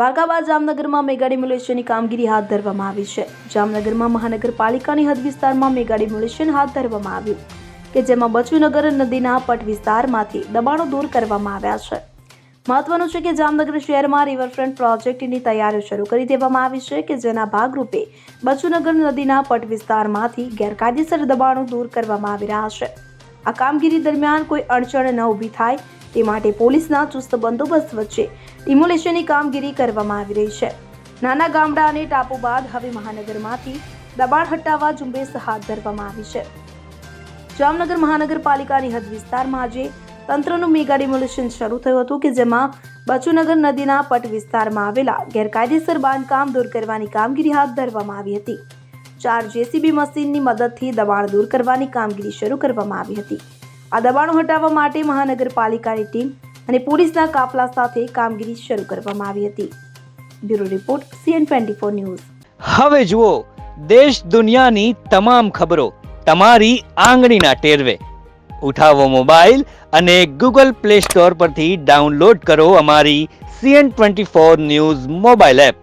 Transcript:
દ્વારકા બાદ જામનગરમાં મેગા ડિમોલેશનની કામગીરી હાથ ધરવામાં આવી છે। જામનગરમાં મહાનગરપાલિકાની હદ વિસ્તારમાં મેગા ડિમોલેશન હાથ ધરવામાં આવ્યું કે જેમાં બચુનગર નદીના પટ વિસ્તારમાંથી દબાણો દૂર કરવામાં આવ્યા છે। મહત્વનું છે કે જામનગર શહેરમાં રિવરફ્રન્ટ પ્રોજેક્ટની તૈયારીઓ શરૂ કરી દેવામાં આવી છે કે જેના ભાગરૂપે બચુનગર નદીના પટ વિસ્તારમાંથી ગેરકાયદેસર દબાણો દૂર કરવામાં આવી રહ્યા છે। આ કામગીરી દરમિયાન કોઈ અડચણ ન ઊભી થાય તે માટે પોલીસના ચુસ્ત બંદોબસ્ત વચ્ચે ડિમોલેશનની કામગીરી કરવામાં આવી રહી છે। નાના ગામડા અને ટાપુ બાદ હવે મહાનગરમાંથી દબાણ હટાવવા ઝુંબેશ હાથ ધરવામાં આવી છે। જામનગર મહાનગરપાલિકાની હદ વિસ્તારમાં આજે તંત્રનું મેગા ડિમોલેશન શરૂ થયું હતું કે જેમાં બચુનગર નદીના પટ વિસ્તારમાં આવેલા ગેરકાયદેસર બાંધકામ દૂર કરવાની કામગીરી હાથ ધરવામાં આવી હતી। 4 જેસીબી મશીનની મદદથી દબાણ દૂર કરવાની કામગીરી શરૂ કરવામાં આવી હતી। આ દબાણો હટાવવા માટે મહાનગરપાલિકાની ટીમ અને પોલીસના કાફલા સાથે કામગીરી શરૂ કરવામાં આવી હતી। Bureau report CN24 news. હવે જુઓ દેશ દુનિયાની તમામ ખબરો તમારી આંગળીના ટેરવે। ઉઠાવો મોબાઈલ અને Google Play Store પરથી ડાઉનલોડ કરો અમારી CN24 ન્યૂઝ મોબાઈલ એપ।